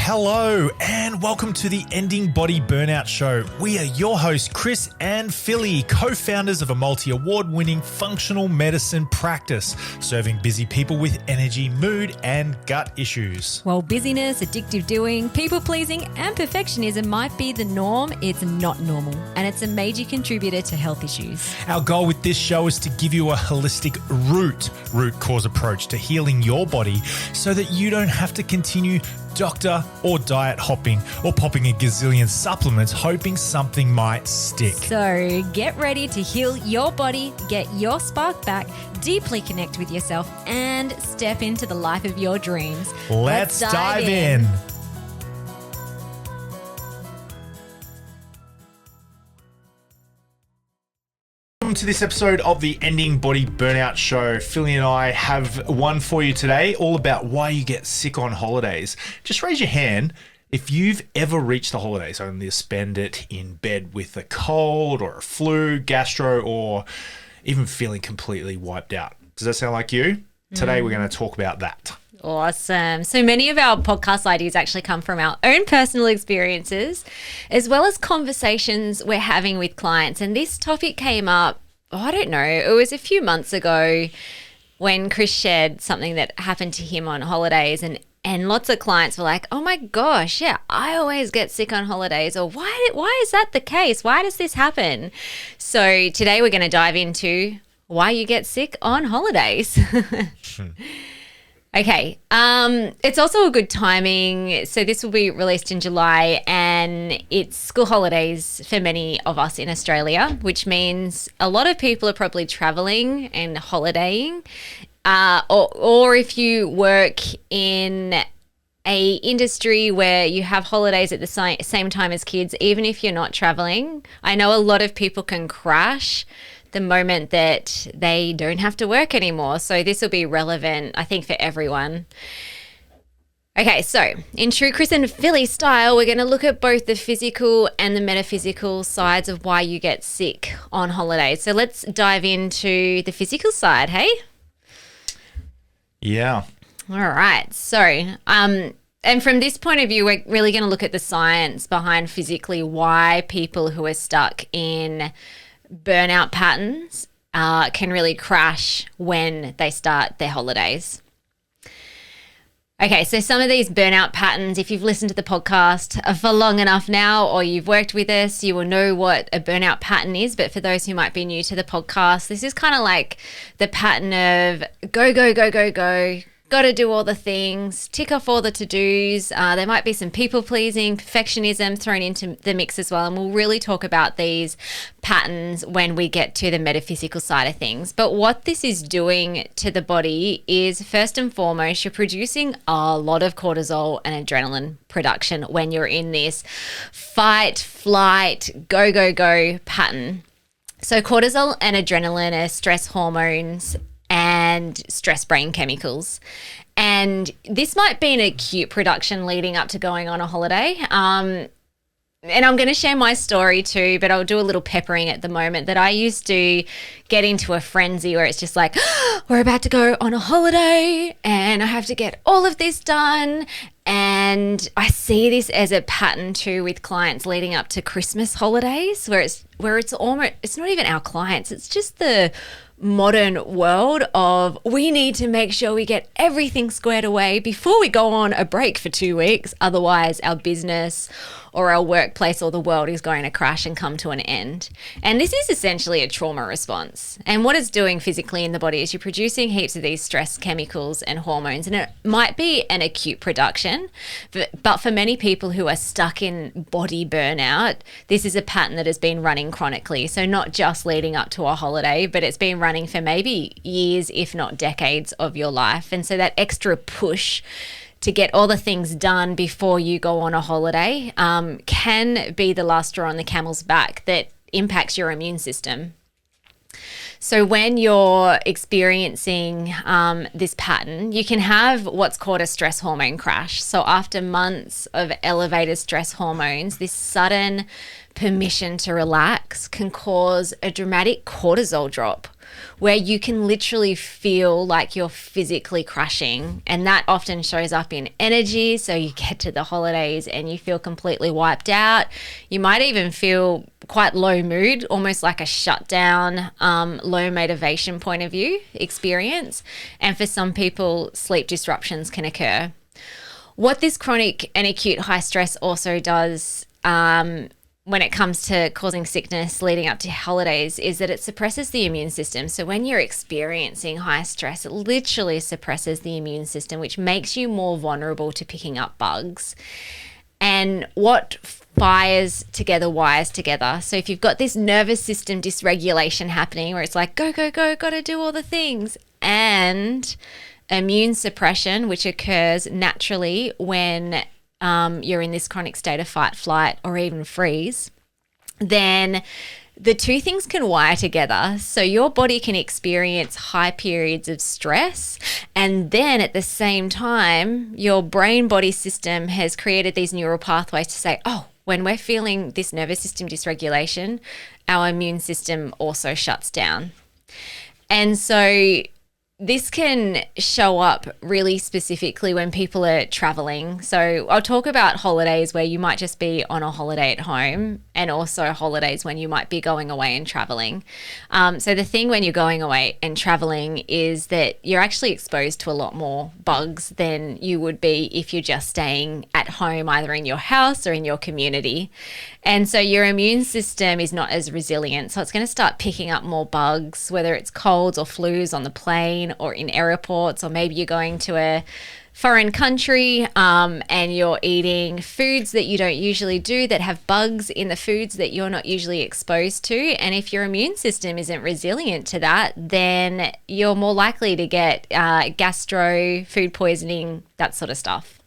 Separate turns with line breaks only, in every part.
Hello and welcome to the Ending Body Burnout Show. We are your hosts, Chris and Philly, co-founders of a multi-award-winning functional medicine practice, serving busy people with energy, mood, and gut issues.
While busyness, addictive doing, people-pleasing, and perfectionism might be the norm, it's not normal, and it's a major contributor to health issues.
Our goal with this show is to give you a holistic root cause approach to healing your body so that you don't have to continue doctor or diet hopping or popping a gazillion supplements hoping something might stick.
So get ready to heal your body, get your spark back, deeply connect with yourself, and step into the life of your dreams.
Let's dive in. Welcome to this episode of the Ending Body Burnout Show. Philly and I have one for you today, all about why you get sick on holidays. Just raise your hand if you've ever reached the holidays only to spend it in bed with a cold or a flu, gastro, or even feeling completely wiped out. Does that sound like you? Today we're going to talk about that.
Awesome. So many of our podcast ideas actually come from our own personal experiences, as well as conversations we're having with clients. And this topic came up, I don't know, it was a few months ago when Chris shared something that happened to him on holidays, and lots of clients were like, oh my gosh, yeah, I always get sick on holidays, or why is that the case? Why does this happen? So today we're going to dive into why you get sick on holidays. Okay, it's also a good timing. So this will be released in July, and it's school holidays for many of us in Australia, which means a lot of people are probably traveling and holidaying. Or if you work in a industry where you have holidays at the same time as kids, even if you're not traveling, I know a lot of people can crash the moment that they don't have to work anymore. So this will be relevant, I think, for everyone. Okay, so in true Chris and Philly style, we're going to look at both the physical and the metaphysical sides of why you get sick on holidays. So let's dive into the physical side, hey?
Yeah.
All right. So, and from this point of view, we're really going to look at the science behind physically why people who are stuck in burnout patterns can really crash when they start their holidays. Okay, so some of these burnout patterns, if you've listened to the podcast for long enough now, or you've worked with us, you will know what a burnout pattern is. But for those who might be new to the podcast, this is kind of like the pattern of go, go, go, go, go. Got to do all the things, tick off all the to-dos. There might be some people-pleasing, perfectionism thrown into the mix as well. And we'll really talk about these patterns when we get to the metaphysical side of things. But what this is doing to the body is, first and foremost, you're producing a lot of cortisol and adrenaline production when you're in this fight, flight, go, go, go pattern. So cortisol and adrenaline are stress hormones and stress brain chemicals. And this might be an acute production leading up to going on a holiday. And I'm going to share my story too, but I'll do a little peppering at the moment that I used to get into a frenzy where it's just like, we're about to go on a holiday and I have to get all of this done. And I see this as a pattern too with clients leading up to Christmas holidays where it's almost, it's not even our clients, it's just the modern world of we need to make sure we get everything squared away before we go on a break for 2 weeks. Otherwise, our business or our workplace or the world is going to crash and come to an end. And this is essentially a trauma response. And what it's doing physically in the body is you're producing heaps of these stress chemicals and hormones. And it might be an acute production, but for many people who are stuck in body burnout, this is a pattern that has been running chronically. So not just leading up to a holiday, but it's been running for maybe years, if not decades of your life. And so that extra push to get all the things done before you go on a holiday can be the last straw on the camel's back that impacts your immune system. So when you're experiencing this pattern, you can have what's called a stress hormone crash. So after months of elevated stress hormones, this sudden permission to relax can cause a dramatic cortisol drop, where you can literally feel like you're physically crashing. And that often shows up in energy. So you get to the holidays and you feel completely wiped out. You might even feel quite low mood, almost like a shutdown, low motivation point of view experience. And for some people, sleep disruptions can occur. What this chronic and acute high stress also does when it comes to causing sickness leading up to holidays is that it suppresses the immune system. So when you're experiencing high stress, it literally suppresses the immune system, which makes you more vulnerable to picking up bugs. And what fires together wires together. So if you've got this nervous system dysregulation happening where it's like, go, go, go, got to do all the things, and immune suppression, which occurs naturally when you're in this chronic state of fight, flight, or even freeze, then the two things can wire together. So your body can experience high periods of stress, and then at the same time, your brain-body system has created these neural pathways to say, oh, when we're feeling this nervous system dysregulation, our immune system also shuts down. And so this can show up really specifically when people are traveling. So I'll talk about holidays where you might just be on a holiday at home, and also holidays when you might be going away and traveling. So the thing when you're going away and traveling is that you're actually exposed to a lot more bugs than you would be if you're just staying at home, either in your house or in your community. And so your immune system is not as resilient. So it's going to start picking up more bugs, whether it's colds or flus on the plane or in airports, or maybe you're going to a foreign country and you're eating foods that you don't usually do that have bugs in the foods that you're not usually exposed to. And if your immune system isn't resilient to that, then you're more likely to get gastro, food poisoning, that sort of stuff.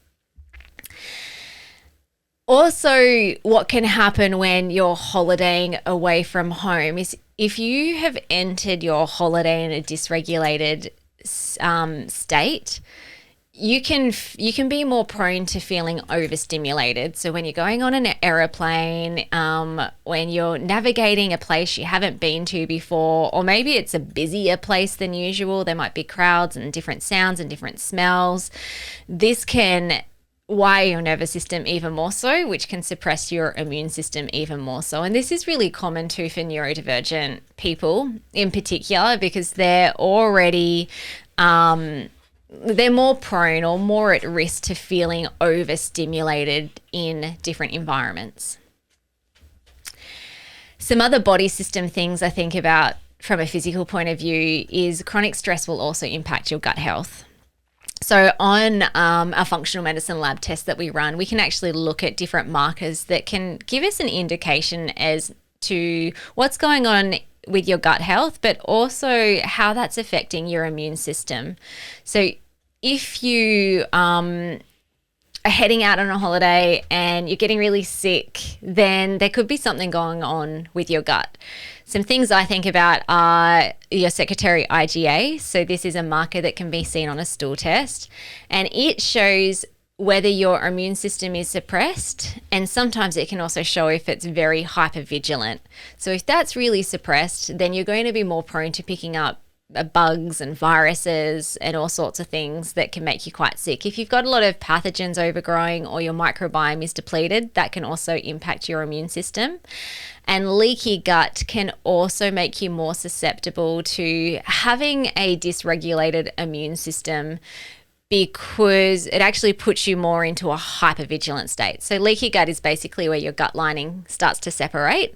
Also, what can happen when you're holidaying away from home is if you have entered your holiday in a dysregulated state, you can be more prone to feeling overstimulated. So when you're going on an aeroplane, when you're navigating a place you haven't been to before, or maybe it's a busier place than usual, there might be crowds and different sounds and different smells. This can wire your nervous system even more so, which can suppress your immune system even more so. And this is really common too for neurodivergent people in particular, because they're already they're more prone or more at risk to feeling overstimulated in different environments. Some other body system things I think about from a physical point of view is chronic stress will also impact your gut health. So on our functional medicine lab test that we run, we can actually look at different markers that can give us an indication as to what's going on with your gut health, but also how that's affecting your immune system. So if you are heading out on a holiday and you're getting really sick, then there could be something going on with your gut. Some things I think about are your secretory IgA. So this is a marker that can be seen on a stool test, and it shows whether your immune system is suppressed, and sometimes it can also show if it's very hypervigilant. So if that's really suppressed, then you're going to be more prone to picking up bugs and viruses and all sorts of things that can make you quite sick. If you've got a lot of pathogens overgrowing or your microbiome is depleted, that can also impact your immune system. And leaky gut can also make you more susceptible to having a dysregulated immune system, because it actually puts you more into a hypervigilant state. So leaky gut is basically where your gut lining starts to separate.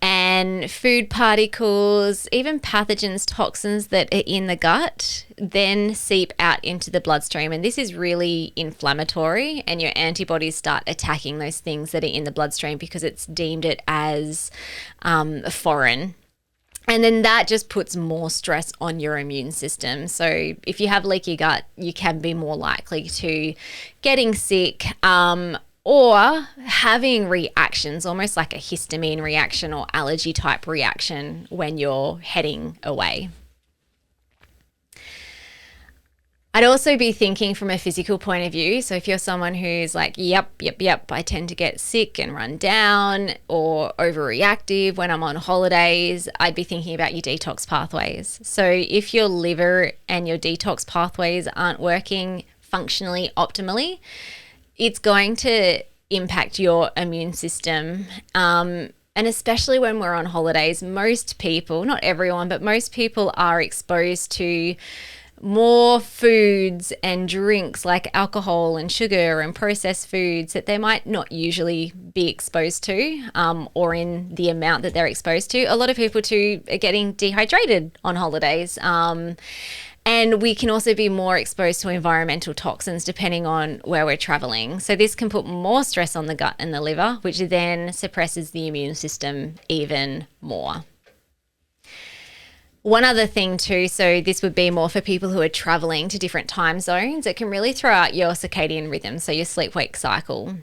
And food particles, even pathogens, toxins that are in the gut, then seep out into the bloodstream. And this is really inflammatory, and your antibodies start attacking those things that are in the bloodstream because it's deemed it as foreign. And then that just puts more stress on your immune system. So if you have leaky gut, you can be more likely to getting sick, or having reactions, almost like a histamine reaction or allergy type reaction when you're heading away. I'd also be thinking from a physical point of view. So if you're someone who's like, yep, I tend to get sick and run down or overreactive when I'm on holidays, I'd be thinking about your detox pathways. So if your liver and your detox pathways aren't working functionally optimally, it's going to impact your immune system. And especially when we're on holidays, most people, not everyone, but most people are exposed to more foods and drinks like alcohol and sugar and processed foods that they might not usually be exposed to, or in the amount that they're exposed to. A lot of people too are getting dehydrated on holidays. And we can also be more exposed to environmental toxins depending on where we're traveling. So this can put more stress on the gut and the liver, which then suppresses the immune system even more. One other thing too, so this would be more for people who are traveling to different time zones. It can really throw out your circadian rhythm, so your sleep-wake cycle,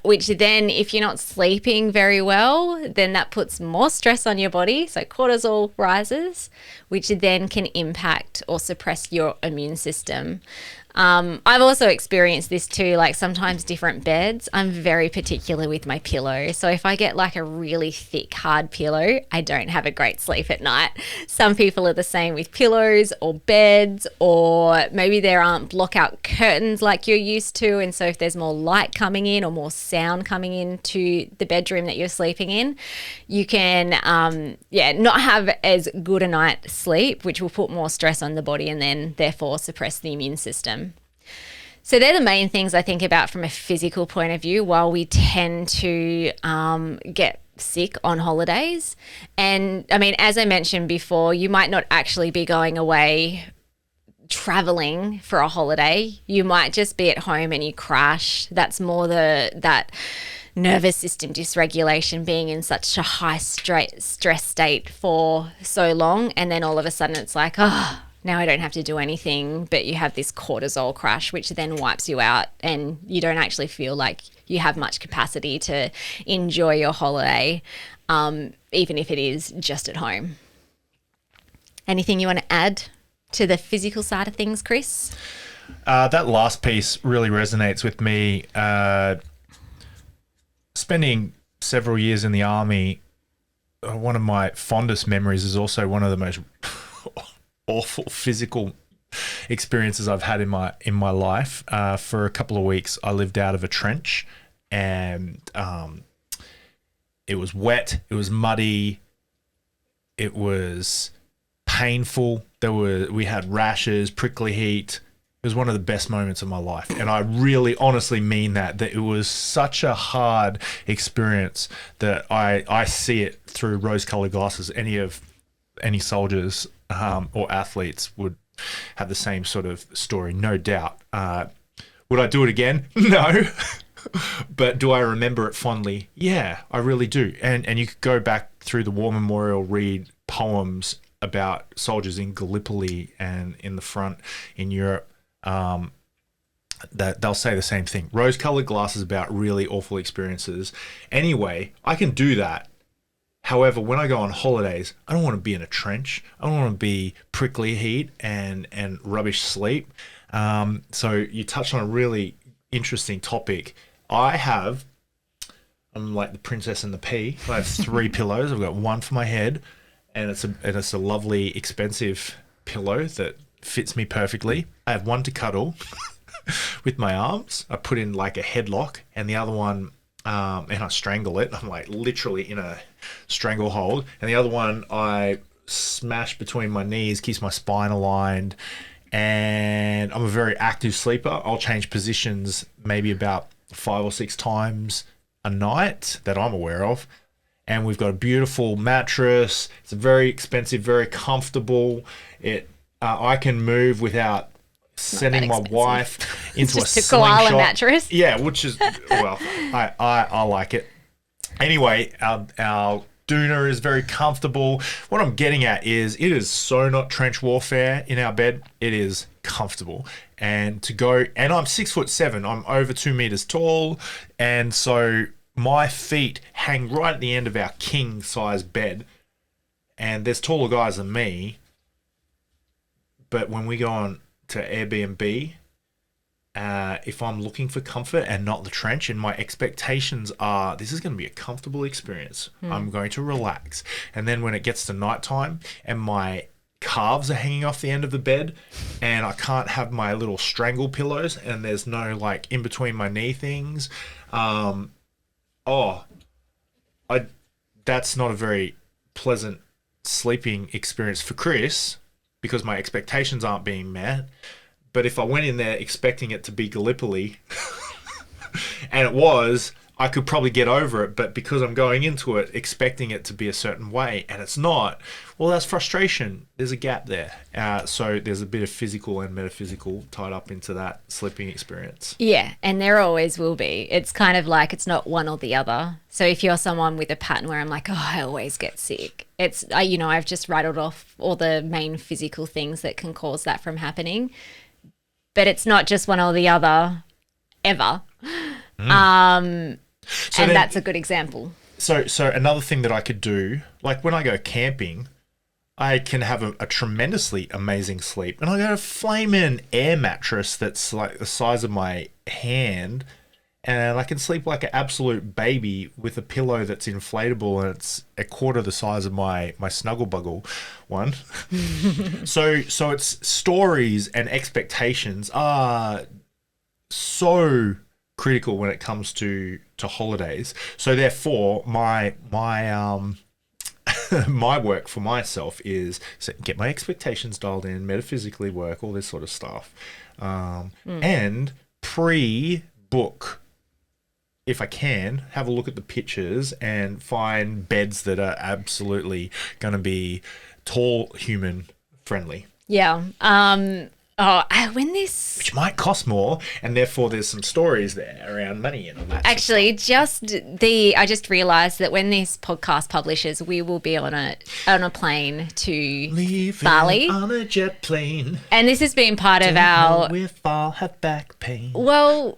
which then if you're not sleeping very well, then that puts more stress on your body. So cortisol rises, which then can impact or suppress your immune system. I've also experienced this too, like sometimes different beds. I'm very particular with my pillow. So if I get like a really thick, hard pillow, I don't have a great sleep at night. Some people are the same with pillows or beds, or maybe there aren't blockout curtains like you're used to. And so if there's more light coming in or more sound coming into the bedroom that you're sleeping in, you can, not have as good a night's sleep, which will put more stress on the body and then therefore suppress the immune system. So they're the main things I think about from a physical point of view while we tend to get sick on holidays. And I mean, as I mentioned before, you might not actually be going away traveling for a holiday. You might just be at home and you crash. That's more that nervous system dysregulation, being in such a high stress state for so long. And then all of a sudden it's like, now I don't have to do anything, but you have this cortisol crash, which then wipes you out and you don't actually feel like you have much capacity to enjoy your holiday, even if it is just at home. Anything you want to add to the physical side of things, Chris?
That last piece really resonates with me. Spending several years in the army, one of my fondest memories is also one of the most awful physical experiences I've had in my life. For a couple of weeks, I lived out of a trench, and it was wet, it was muddy, it was painful. We had rashes, prickly heat. It was one of the best moments of my life, and I really honestly mean that it was such a hard experience that I see it through rose-colored glasses. Any soldiers or athletes would have the same sort of story, no doubt. Would I do it again? No. But do I remember it fondly? Yeah, I really do. And you could go back through the War Memorial, read poems about soldiers in Gallipoli and in the front in Europe. That they'll say the same thing. Rose-colored glasses about really awful experiences. Anyway, I can do that. However, when I go on holidays, I don't want to be in a trench. I don't want to be prickly heat and rubbish sleep. So you touched on a really interesting topic. I'm like the princess and the pea. I have 3 pillows. I've got one for my head, and it's a lovely, expensive pillow that fits me perfectly. I have one to cuddle with my arms. I put in like a headlock, and the other one, and I strangle it. I'm like literally in a stranglehold. And the other one I smash between my knees, keeps my spine aligned. And I'm a very active sleeper. I'll change positions maybe about 5 or 6 times a night that I'm aware of. And we've got a beautiful mattress. It's very expensive, very comfortable. I can move without sending my wife into
just
a
a koala
slingshot
mattress.
Yeah, which is, well, I like it. Anyway, our doona is very comfortable. What I'm getting at is it is so not trench warfare in our bed. It is comfortable. And I'm 6'7". I'm over 2 meters tall. And so my feet hang right at the end of our king size bed. And there's taller guys than me. But when we go on Airbnb if I'm looking for comfort and not the trench, and my expectations are this is going to be a comfortable experience. I'm going to relax. And then when it gets to nighttime and my calves are hanging off the end of the bed and I can't have my little strangle pillows and there's no like in between my knee things, that's not a very pleasant sleeping experience for Chris because my expectations aren't being met. But if I went in there expecting it to be Gallipoli and it was, I could probably get over it. But because I'm going into it expecting it to be a certain way and it's not, well, that's frustration. There's a gap there. So there's a bit of physical and metaphysical tied up into that sleeping experience.
Yeah, and there always will be. It's kind of like it's not one or the other. So if you're someone with a pattern where I'm like, oh, I always get sick, it's, I've just rattled off all the main physical things that can cause that from happening. But it's not just one or the other ever. And that's a good example.
So another thing that I could do, like when I go camping, I can have a tremendously amazing sleep. And I got a flaming air mattress that's like the size of my hand. And I can sleep like an absolute baby with a pillow that's inflatable and it's a quarter the size of my Snuggle Buggle one. So it's stories and expectations are so critical when it comes to holidays. So therefore, my my work for myself is get my expectations dialed in, metaphysically work, all this sort of stuff, and pre-book. If I can, have a look at the pictures and find beds that are absolutely going to be tall human friendly.
Yeah. Which
might cost more, and therefore there's some stories there around money and all that.
Actually, I just realised that when this podcast publishes, we will be on a plane to Bali.
On a jet plane.
And this has been part of our.
Know if I'll have back pain.
Well,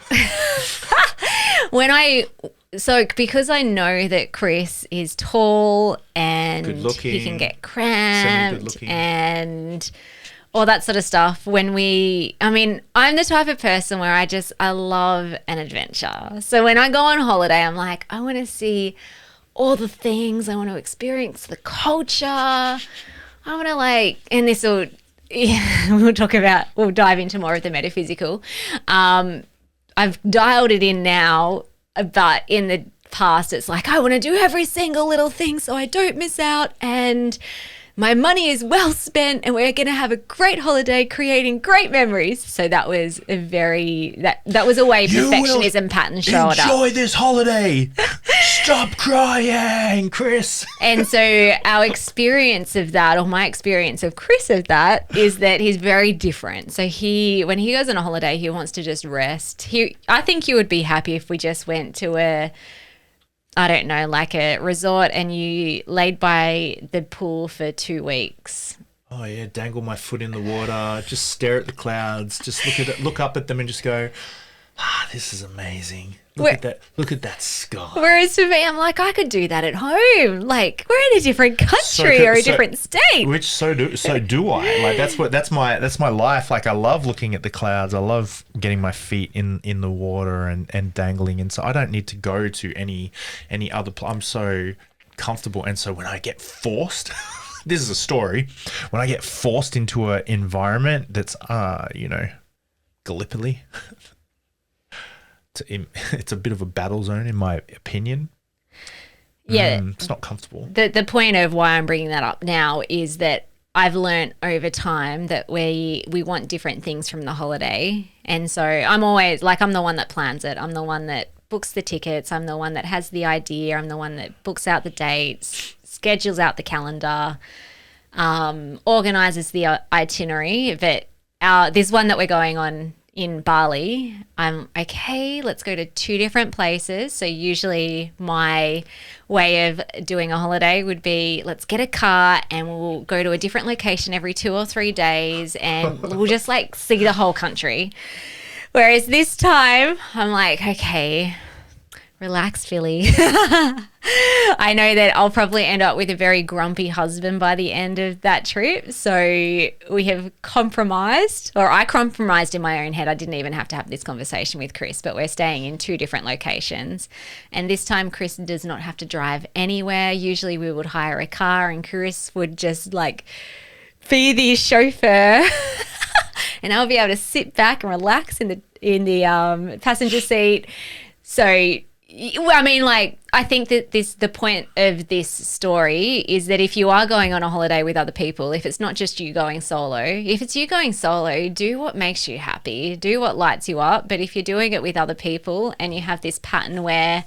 because I know that Chris is tall and
good-looking,
he can get cramped and all that sort of stuff. I'm the type of person where I love an adventure. So when I go on holiday, I'm like, I want to see all the things. I want to experience the culture. I want to and this will, we'll dive into more of the metaphysical. I've dialed it in now, but in the past, it's like, I want to do every single little thing so I don't miss out. And my money is well spent and we're going to have a great holiday creating great memories. So that was a way perfectionism pattern showed up.
Enjoy this holiday. Stop crying, Chris.
And so our experience of that, or my experience of Chris of that, is that he's very different. So when he goes on a holiday, he wants to just rest. I think you would be happy if we just went to a resort and you laid by the pool for 2 weeks.
Oh yeah, dangle my foot in the water, just stare at the clouds, just look up at them and just go, this is amazing. Look at that sky.
Whereas for me, I'm like, I could do that at home. Like, we're in a different country or a different state.
Which so do I. Like that's my life. Like I love looking at the clouds. I love getting my feet in the water and dangling. And so I don't need to go to any other I'm so comfortable. And so when I get forced, this is a story. When I get forced into an environment that's Gallipoli. It's a bit of a battle zone, in my opinion.
Yeah.
It's not comfortable.
The point of why I'm bringing that up now is that I've learned over time that we want different things from the holiday. And so I'm always, I'm the one that plans it. I'm the one that books the tickets. I'm the one that has the idea. I'm the one that books out the dates, schedules out the calendar, organizes the itinerary. But this one that we're going on in Bali, I'm okay, let's go to 2 different places. So usually my way of doing a holiday would be, let's get a car and we'll go to a different location every 2 or 3 days and we'll just see the whole country. Whereas this time I'm like, okay, relax, Philly. I know that I'll probably end up with a very grumpy husband by the end of that trip. So we have compromised, or I compromised in my own head. I didn't even have to have this conversation with Chris, but we're staying in 2 different locations. And this time Chris does not have to drive anywhere. Usually we would hire a car and Chris would just like be the chauffeur and I'll be able to sit back and relax in the passenger seat. So, I mean, like, I think that the point of this story is that if you are going on a holiday with other people, if it's not just you going solo, if it's you going solo, do what makes you happy, do what lights you up. But if you're doing it with other people and you have this pattern where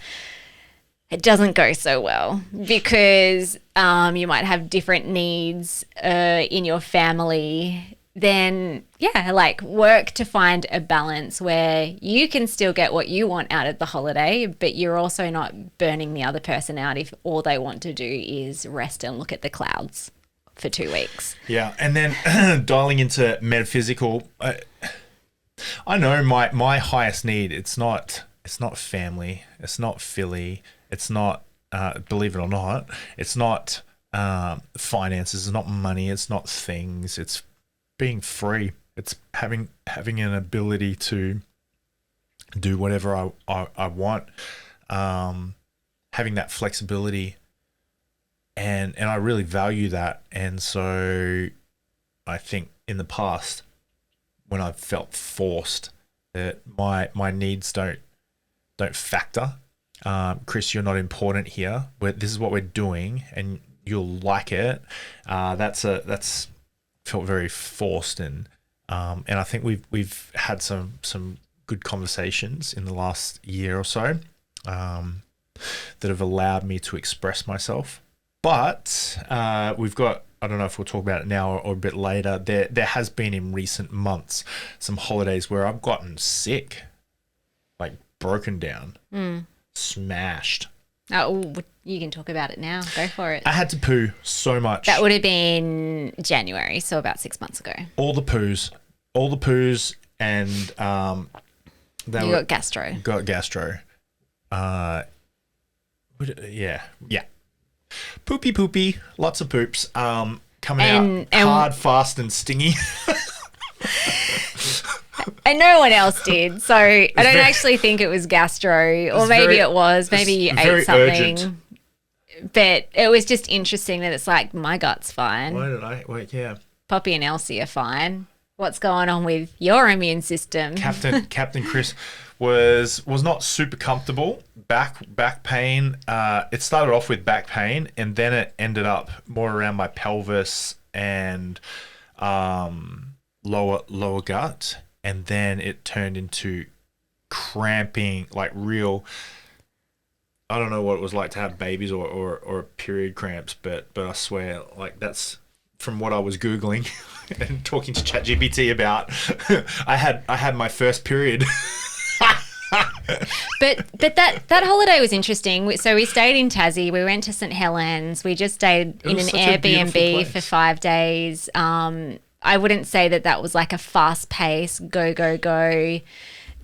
it doesn't go so well because you might have different needs in your family, then yeah, like work to find a balance where you can still get what you want out of the holiday, but you're also not burning the other person out if all they want to do is rest and look at the clouds for 2 weeks.
Yeah, and then dialing into metaphysical, I know my highest need, it's not family, it's not Philly, it's not, believe it or not, it's not finances, it's not money, it's not things, it's being free. It's having an ability to do whatever I want, having that flexibility, and I really value that. And so I think in the past when I've felt forced that my needs don't factor. Chris, you're not important here. This is what we're doing, and you'll like it. That's felt very forced, and I think we've had some good conversations in the last year or so that have allowed me to express myself. But we've got, I don't know if we'll talk about it now or a bit later, there has been in recent months some holidays where I've gotten sick, like broken down, smashed.
Oh, you can talk about it now. Go for it.
I had to poo so much.
That would have been January, so about 6 months ago.
All the poos, and
you got gastro.
Got gastro. Yeah. Poopy, lots of poops. Coming out hard, fast, and stingy.
And no one else did. So I don't actually think it was gastro, or maybe it was. Maybe you ate something. Urgent. But it was just interesting that it's like, my gut's fine.
Why did I? Wait, yeah.
Poppy and Elsie are fine. What's going on with your immune system?
Captain Chris was not super comfortable. Back pain. It started off with back pain, and then it ended up more around my pelvis and lower gut. And then it turned into cramping, like real, I don't know what it was like to have babies or period cramps, but I swear, like, that's from what I was Googling and talking to ChatGPT about. I had my first period.
But that holiday was interesting. So we stayed in Tassie. We went to St. Helens. We just stayed in an Airbnb for 5 days. I wouldn't say that was like a fast pace, go,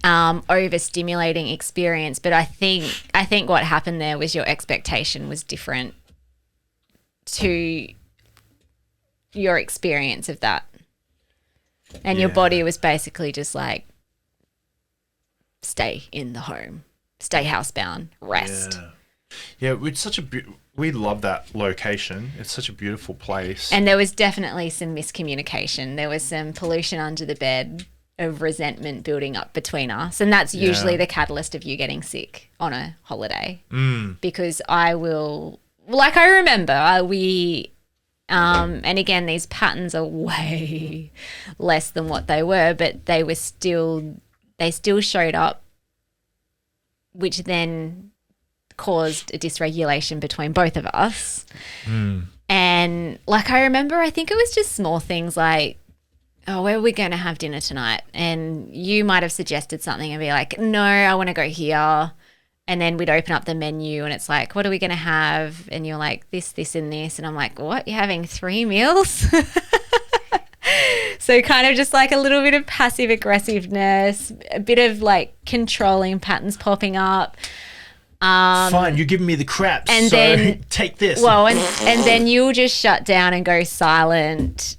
overstimulating experience. But I think what happened there was your expectation was different to your experience of that. And your body was basically just like, stay in the home, stay housebound, rest.
Yeah, it's such we love that location. It's such a beautiful place.
And there was definitely some miscommunication. There was some pollution under the bed of resentment building up between us. And that's usually the catalyst of you getting sick on a holiday. Because I remember and again, these patterns are way less than what they were, but they still showed up, which then caused a dysregulation between both of us. And like, I remember, I think it was just small things like, oh, where are we going to have dinner tonight? And you might have suggested something and be like, no, I want to go here. And then we'd open up the menu and it's like, what are we going to have? And you're like, this, and this. And I'm like, what? You're having 3 meals? So kind of just like a little bit of passive aggressiveness, a bit of like controlling patterns popping up.
Fine, you're giving me the crap,
and
so
then-
take this.
Well, and then you'll just shut down and go silent.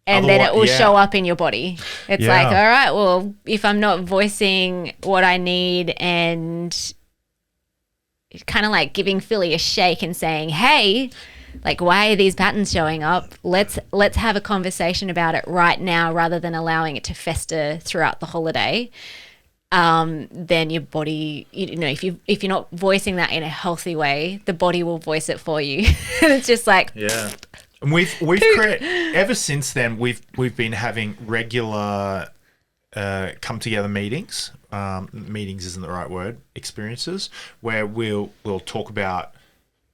And then it will show up in your body. It's like, all right, well, if I'm not voicing what I need and kind of like giving Philly a shake and saying, hey, like, why are these patterns showing up? Let's have a conversation about it right now rather than allowing it to fester throughout the holiday. Then your body, if you're not voicing that in a healthy way, the body will voice it for you. And it's just like...
Yeah. And we've created, ever since then, we've been having regular come together meetings. Meetings isn't the right word. Experiences where we'll talk about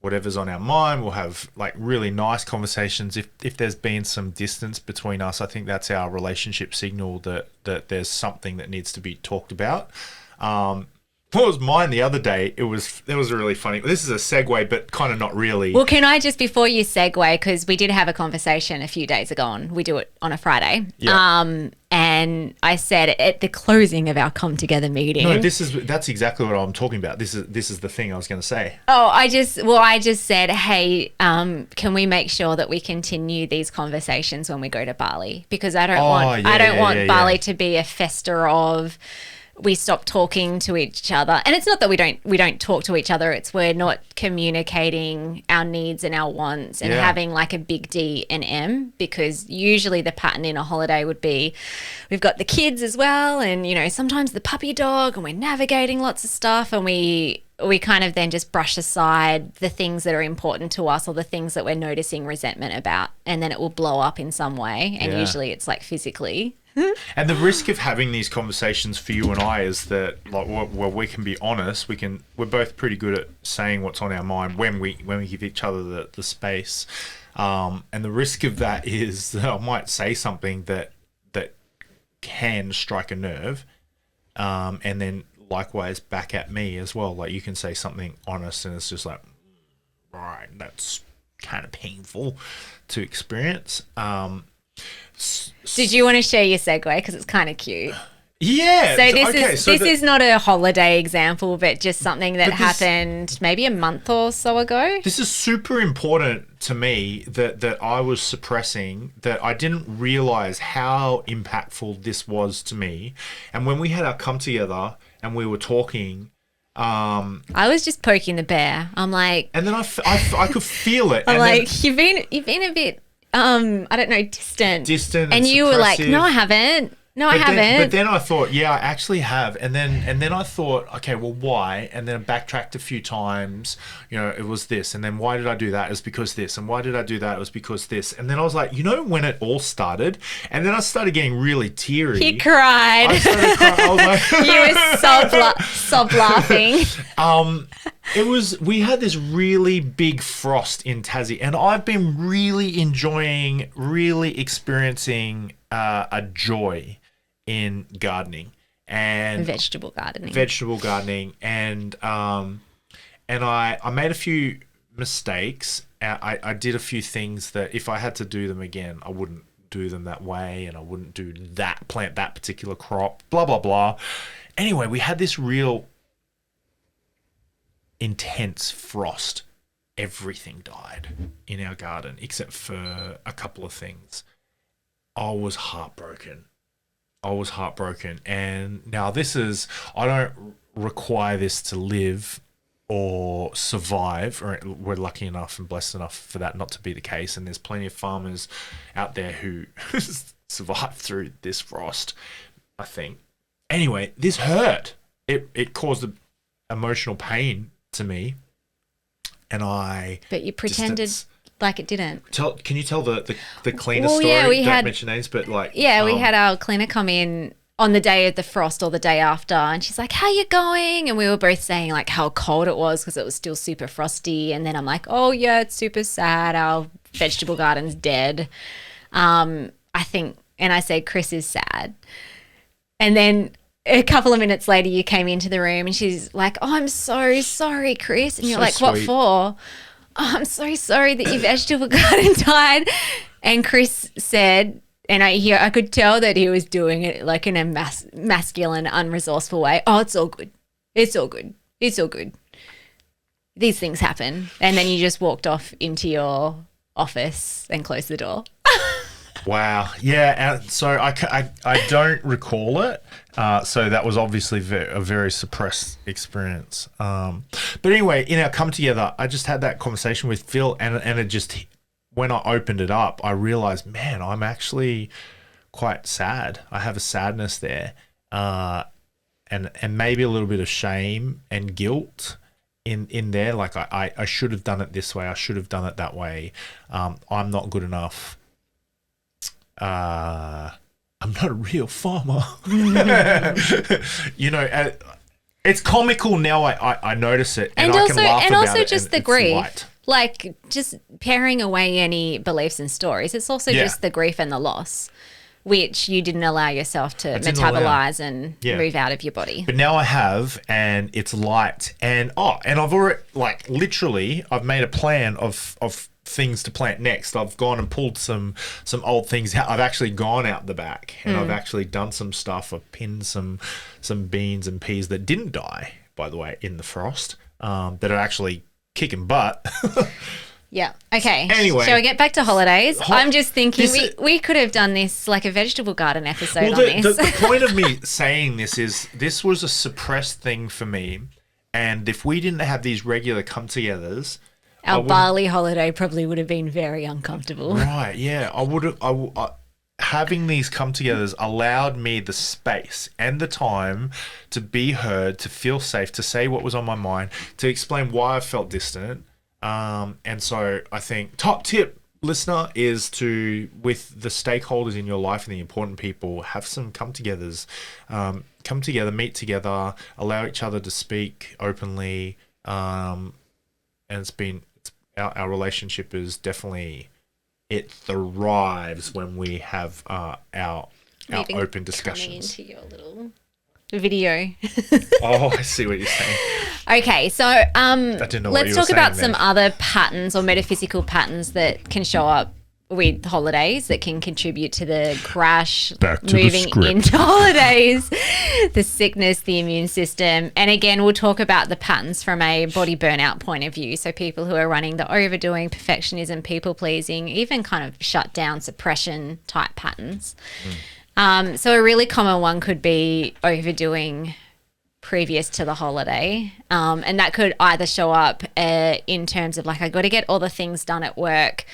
whatever's on our mind. We'll have like really nice conversations. If there's been some distance between us, I think that's our relationship signal that there's something that needs to be talked about. What was mine the other day? It was really funny. This is a segue, but kind of not really.
Well, can I just, before you segue, because we did have a conversation a few days ago, and we do it on a Friday.
Yeah.
And I said at the closing of our come together meeting.
No, that's exactly what I'm talking about. This is the thing I was going to say.
Oh, I just said, hey, can we make sure that we continue these conversations when we go to Bali? Because I don't want Bali to be a fester of. We stop talking to each other, and it's not that we don't talk to each other. It's we're not communicating our needs and our wants and having like a big D and M, because usually the pattern in a holiday would be we've got the kids as well, and sometimes the puppy dog, and we're navigating lots of stuff, and we kind of then just brush aside the things that are important to us or the things that we're noticing resentment about, and then it will blow up in some way, and usually it's like physically.
And the risk of having these conversations for you and I is that, like, well, we can be honest. We're both pretty good at saying what's on our mind when we give each other the space. And the risk of that is that I might say something that can strike a nerve, and then likewise back at me as well. Like, you can say something honest, and it's just like, right, that's kind of painful to experience.
Did you want to share your segue? Because it's kind of cute.
Yeah.
So this is not a holiday example, but just something that happened maybe a month or so ago.
This is super important to me that I was suppressing, that I didn't realize how impactful this was to me. And when we had our come together and we were talking,
I was just poking the bear. I'm like,
and then I could feel it.
I'm like, you've been a bit. I don't know, distant, and you were like, no, I haven't. No, I haven't.
But then I thought, yeah, I actually have. And then I thought, okay, well, why? And then I backtracked a few times. It was this. And then why did I do that? It was because this. And why did I do that? It was because this. And then I was like, when it all started? And then I started getting really teary.
He cried.
I started crying. I was like,
you were sob laughing.
We had this really big frost in Tassie, and I've been really enjoying, really experiencing a joy in gardening and
vegetable gardening,
and I made a few mistakes. I did a few things that if I had to do them again, I wouldn't do them that way, and I wouldn't plant that particular crop, blah blah blah. Anyway, we had this real intense frost. Everything died in our garden except for a couple of things. I was heartbroken. And now I don't require this to live or survive, or we're lucky enough and blessed enough for that not to be the case. And there's plenty of farmers out there who survived through this frost, I think. Anyway, this hurt. It caused emotional pain to me. And
But you pretended like it didn't.
Can you tell the cleaner story?
Yeah, we
Don't
had
mention names, but like
we had our cleaner come in on the day of the frost or the day after, and she's like, "How you going?" And we were both saying like how cold it was because it was still super frosty. And then I'm like, "Oh yeah, it's super sad. Our vegetable garden's dead." I think, and I said, "Chris is sad." And then a couple of minutes later, you came into the room, and she's like, "Oh, I'm so sorry, Chris." And you're like,
sweet.
"What for?" "Oh, I'm so sorry that your vegetable garden died." And Chris said, and I could tell that he was doing it like in a masculine, unresourceful way. "Oh, it's all good. It's all good. It's all good." these things happen. And then you just walked off into your office and closed the door.
Wow. Yeah. So I don't recall it. So that was obviously a very suppressed experience. But anyway, in our come together, I just had that conversation with Phil, and it just, when I opened it up, I realized, man, I'm actually quite sad. I have a sadness there, and maybe a little bit of shame and guilt in there. Like I should have done it this way. I should have done it that way. I'm not good enough. I'm not a real farmer. You know, it's comical now. I notice it, and I can laugh about it. And also just the grief, light.
Like just paring away any beliefs and stories. It's also just the grief and the loss, which you didn't allow yourself to metabolize and move out of your body. But
now I have, and it's light, and I've already, like, literally, I've made a plan of things to plant next. I've gone and pulled some old things out. I've actually gone out the back, and I've actually done some stuff. I've pinned some beans and peas that didn't die, by the way, in the frost, that are actually kicking butt.
Yeah. Okay.
Anyway.
Shall we get back to holidays? I'm just thinking we could have done this like a vegetable garden episode on this.
The point of me saying this is this was a suppressed thing for me. And if we didn't have these regular come-togethers,
our Bali holiday probably would have been very uncomfortable.
Right, yeah. Having these come-togethers allowed me the space and the time to be heard, to feel safe, to say what was on my mind, to explain why I felt distant. And so I think top tip, listener, is to, with the stakeholders in your life and the important people, have some come-togethers. Come together, meet together, allow each other to speak openly. And it's been... Our relationship is definitely, it thrives when we have our open discussions.
Coming into your little video.
Oh, I see what you're saying.
Okay, so let's talk about some other patterns or metaphysical patterns that can show up with holidays that can contribute to the crash, moving into holidays, the sickness, the immune system. And again, we'll talk about the patterns from a body burnout point of view. So people who are running the overdoing, perfectionism, people pleasing, even kind of shut down, suppression type patterns. So a really common one could be overdoing previous to the holiday. And that could either show up in terms of like, I got to get all the things done at work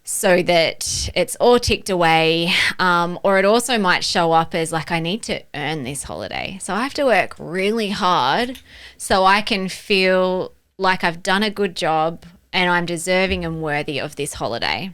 so that it's all ticked away. Or it also might show up as like, I need to earn this holiday. So I have to work really hard so I can feel like I've done a good job and I'm deserving and worthy of this holiday.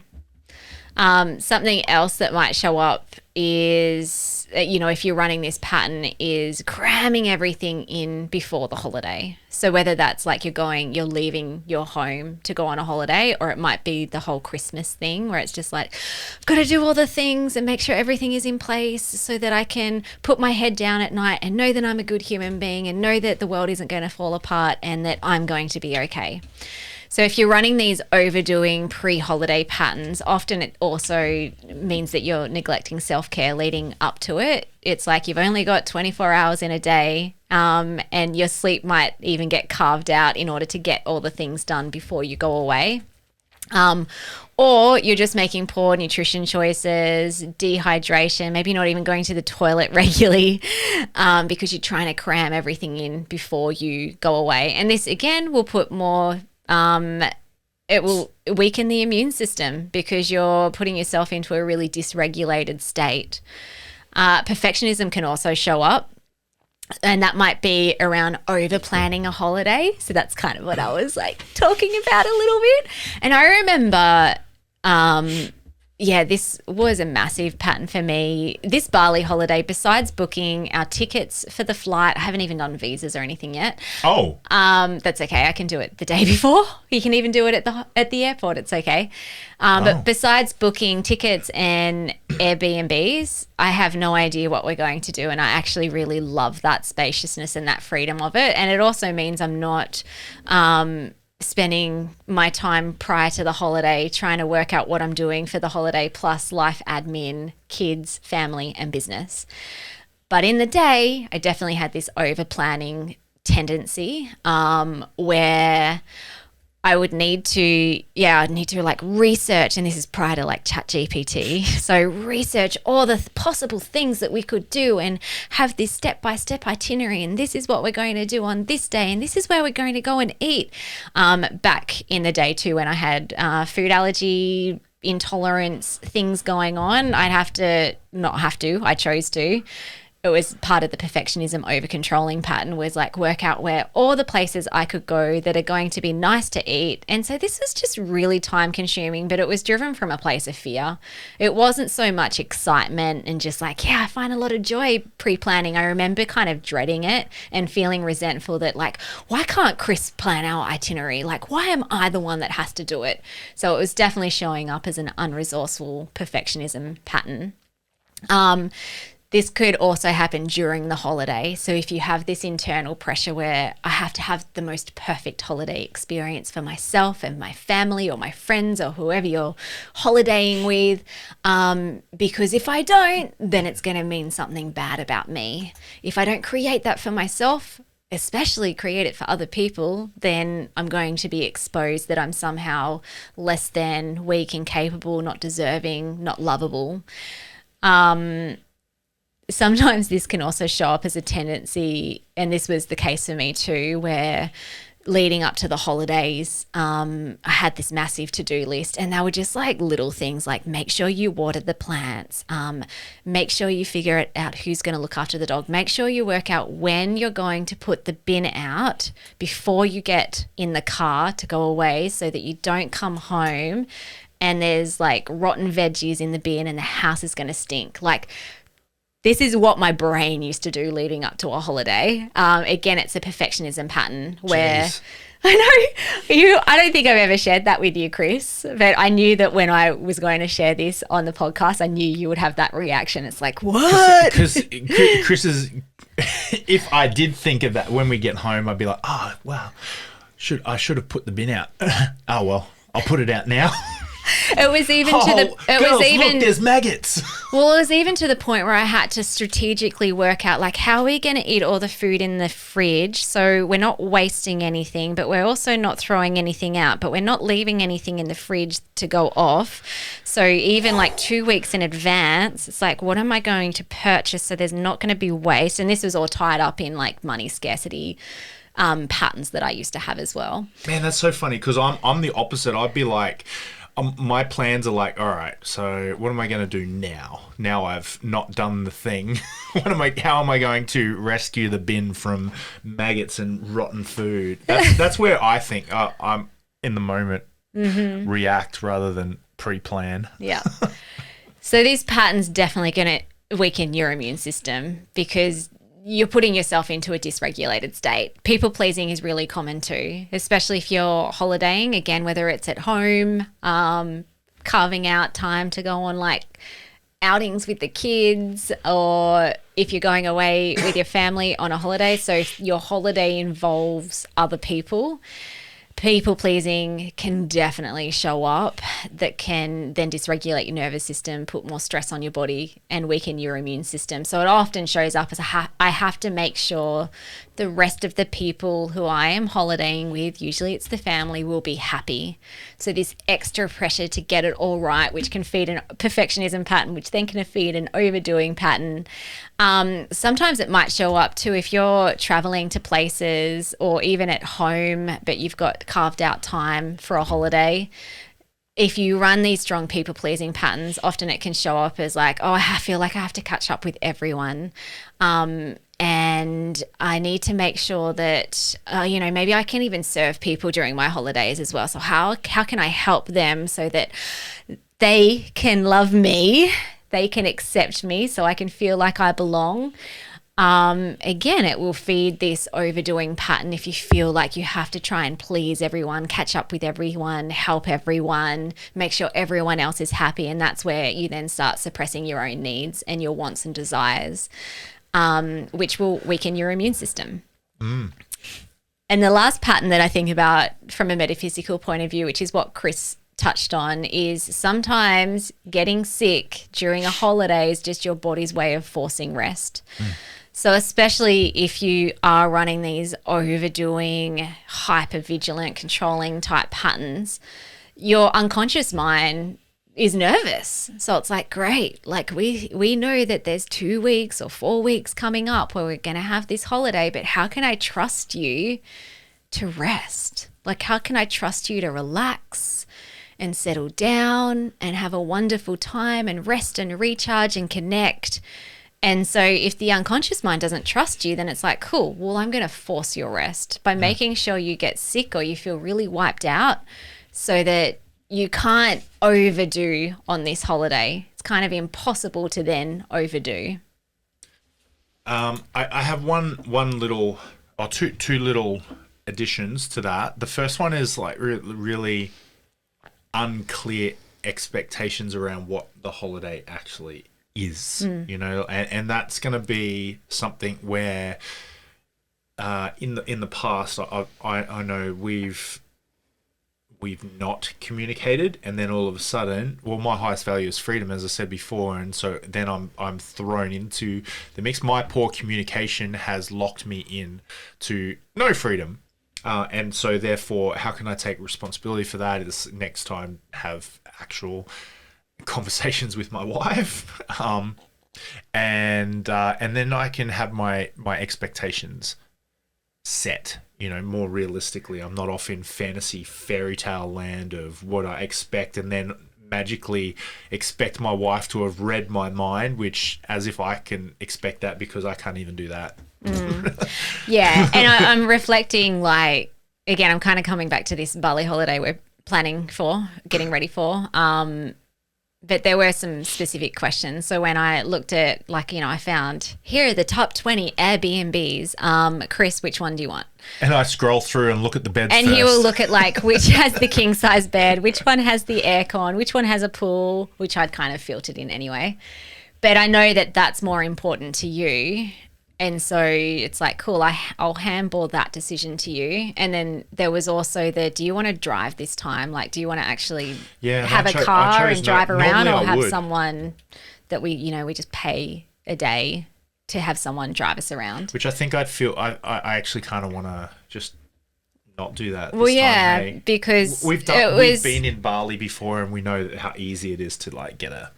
Something else that might show up is, you know, if you're running this pattern, is cramming everything in before the holiday. So whether that's like you're leaving your home to go on a holiday, or it might be the whole Christmas thing where it's just like, I've got to do all the things and make sure everything is in place so that I can put my head down at night and know that I'm a good human being and know that the world isn't going to fall apart and that I'm going to be okay. So if you're running these overdoing pre-holiday patterns, often it also means that you're neglecting self-care leading up to it. It's like you've only got 24 hours in a day, and your sleep might even get carved out in order to get all the things done before you go away. Or you're just making poor nutrition choices, dehydration, maybe not even going to the toilet regularly, because you're trying to cram everything in before you go away. And this, again, will put more... it will weaken the immune system because you're putting yourself into a really dysregulated state. Perfectionism can also show up, and that might be around over planning a holiday. So that's kind of what I was like talking about a little bit. And I remember, this was a massive pattern for me. This Bali holiday, besides booking our tickets for the flight, I haven't even done visas or anything yet.
Oh.
That's okay. I can do it the day before. You can even do it at the airport. It's okay. But besides booking tickets and Airbnbs, I have no idea what we're going to do. And I actually really love that spaciousness and that freedom of it. And it also means I'm not spending my time prior to the holiday trying to work out what I'm doing for the holiday, plus life admin, kids, family, and business. But in the day, I definitely had this over planning tendency where I'd need to like research, and this is prior to like ChatGPT. So research all the possible things that we could do and have this step-by-step itinerary, and this is what we're going to do on this day, and this is where we're going to go and eat. Back in the day too, when I had food allergy, intolerance things going on, I chose to. It was part of the perfectionism over controlling pattern, was like work out where all the places I could go that are going to be nice to eat. And so this was just really time consuming, but it was driven from a place of fear. It wasn't so much excitement and just like, yeah, I find a lot of joy pre-planning. I remember kind of dreading it and feeling resentful that like, why can't Chris plan our itinerary? Like, why am I the one that has to do it? So it was definitely showing up as an unresourceful perfectionism pattern. This could also happen during the holiday. So if you have this internal pressure where I have to have the most perfect holiday experience for myself and my family or my friends or whoever you're holidaying with, because if I don't, then it's going to mean something bad about me. If I don't create that for myself, especially create it for other people, then I'm going to be exposed that I'm somehow less than, weak, incapable, not deserving, not lovable. Sometimes this can also show up as a tendency, and this was the case for me too, where leading up to the holidays, I had this massive to-do list, and they were just like little things like make sure you water the plants, make sure you figure it out who's going to look after the dog, make sure you work out when you're going to put the bin out before you get in the car to go away so that you don't come home and there's like rotten veggies in the bin and the house is going to stink. Like, this is what my brain used to do leading up to a holiday. Again, it's a perfectionism pattern where I don't think I've ever shared that with you, Chris, but I knew that when I was going to share this on the podcast, I knew you would have that reaction. It's like, what?
Because Chris is, if I did think of that when we get home, I'd be like, oh, wow, I should have put the bin out. Oh, well, I'll put it out now.
It was even
look, there's maggots.
Well, it was even to the point where I had to strategically work out, like, how are we going to eat all the food in the fridge so we're not wasting anything, but we're also not throwing anything out, but we're not leaving anything in the fridge to go off. So even like 2 weeks in advance, it's like, what am I going to purchase so there's not going to be waste? And this was all tied up in like money scarcity patterns that I used to have as well.
Man, that's so funny, because I'm the opposite. I'd be like, my plans are like, all right, so what am I going to do now? Now I've not done the thing. How am I going to rescue the bin from maggots and rotten food? That's where I think I'm in the moment, react rather than pre-plan.
Yeah. So these patterns definitely going to weaken your immune system because you're putting yourself into a dysregulated state. People pleasing is really common too, especially if you're holidaying, again, whether it's at home, carving out time to go on like outings with the kids, or if you're going away with your family on a holiday. So if your holiday involves other people, people pleasing can definitely show up that can then dysregulate your nervous system, put more stress on your body and weaken your immune system. So it often shows up as I have to make sure the rest of the people who I am holidaying with, usually it's the family, will be happy. So this extra pressure to get it all right, which can feed a perfectionism pattern, which then can feed an overdoing pattern. Sometimes it might show up too if you're traveling to places or even at home, but you've got carved out time for a holiday. If you run these strong people-pleasing patterns, often it can show up as like, oh, I feel like I have to catch up with everyone. And I need to make sure that, maybe I can even serve people during my holidays as well. So how can I help them so that they can love me, they can accept me so I can feel like I belong? Again, it will feed this overdoing pattern if you feel like you have to try and please everyone, catch up with everyone, help everyone, make sure everyone else is happy. And that's where you then start suppressing your own needs and your wants and desires, which will weaken your immune system. And the last pattern that I think about from a metaphysical point of view, which is what Chris touched on, is sometimes getting sick during a holiday is just your body's way of forcing rest. So especially if you are running these overdoing, hyper-vigilant, controlling type patterns, your unconscious mind is nervous. So it's like, great, like we know that there's 2 weeks or 4 weeks coming up where we're going to have this holiday, but how can I trust you to rest? Like, how can I trust you to relax and settle down and have a wonderful time and rest and recharge and connect? And so if the unconscious mind doesn't trust you, then it's like, cool, well, I'm going to force your rest by making sure you get sick or you feel really wiped out so that you can't overdo on this holiday. It's kind of impossible to then overdo.
I have one little, or two little additions to that. The first one is like really unclear expectations around what the holiday actually is, you know, and that's going to be something where in the past I know we've not communicated, and then all of a sudden, well, my highest value is freedom, as I said before, and so then I'm thrown into the mix. My poor communication has locked me in to no freedom, and so therefore, how can I take responsibility for that? Is next time have actual conversations with my wife, and then I can have my expectations set, you know, more realistically. I'm not off in fantasy fairy tale land of what I expect and then magically expect my wife to have read my mind, which as if I can expect that because I can't even do that.
Yeah. And I'm reflecting, like, again, I'm kind of coming back to this Bali holiday we're planning for, getting ready for. But there were some specific questions. So when I looked at, like, you know, I found, here are the top 20 Airbnbs. Chris, which one do you want?
And I scroll through and look at the beds
and
first.
he will look at, like, which has the king size bed, which one has the aircon, which one has a pool, which I'd kind of filtered in anyway. But I know that that's more important to you. And so it's like, cool, I'll handball that decision to you. And then there was also the, do you want to drive this time? Like, do you want to actually have a car and drive around, or have someone that we just pay a day to have someone drive us around?
Which I think I actually kind of want to just not do that.
Well, yeah, time, hey? Because we've
been in Bali before, and we know how easy it is to, like, get a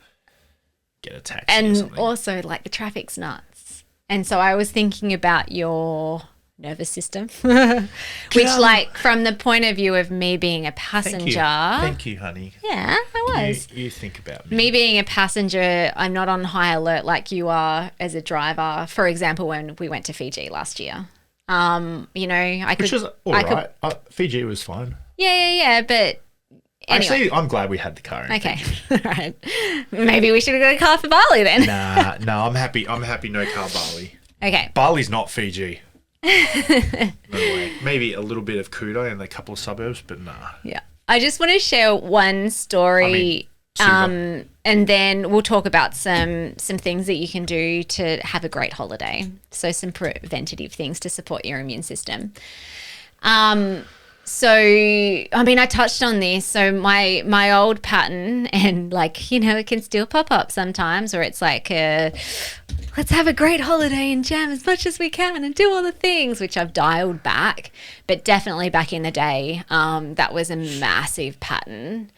taxi
and
or something.
Also, like, the traffic's nuts. And so I was thinking about your nervous system, which, like, from the point of view of me being a passenger.
Thank you, honey.
Yeah, I was.
You think about me.
Me being a passenger, I'm not on high alert like you are as a driver. For example, when we went to Fiji last year, you know,
which was all right. Fiji was fine.
Yeah, but. Anyway.
Actually, I'm glad we had the car.
Okay, all right. Maybe we should have got a car for Bali then.
No, I'm happy. No car Bali.
Okay.
Bali's not Fiji. No way. Maybe a little bit of Kuta and a couple of suburbs, but nah.
Yeah. I just want to share one story, and then we'll talk about some things that you can do to have a great holiday. So some preventative things to support your immune system. So, I mean, I touched on this. So my old pattern, and, like, you know, it can still pop up sometimes, where it's like, let's have a great holiday and jam as much as we can and do all the things, which I've dialed back. But definitely back in the day, that was a massive pattern.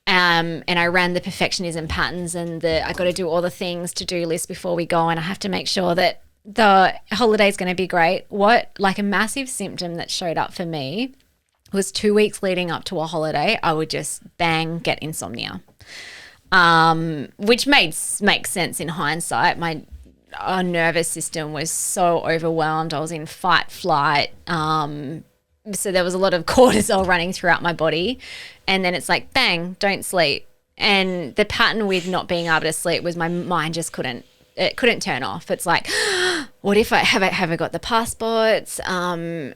And I ran the perfectionism patterns and I got to do all the things, to-do list before we go, and I have to make sure that the holiday's going to be great. Like, a massive symptom that showed up for me was 2 weeks leading up to a holiday, I would just get insomnia, which makes sense in hindsight. My nervous system was so overwhelmed. I was in fight, flight. So there was a lot of cortisol running throughout my body. And then it's like, bang, don't sleep. And the pattern with not being able to sleep was my mind just couldn't turn off. It's like, what if have I got the passports? What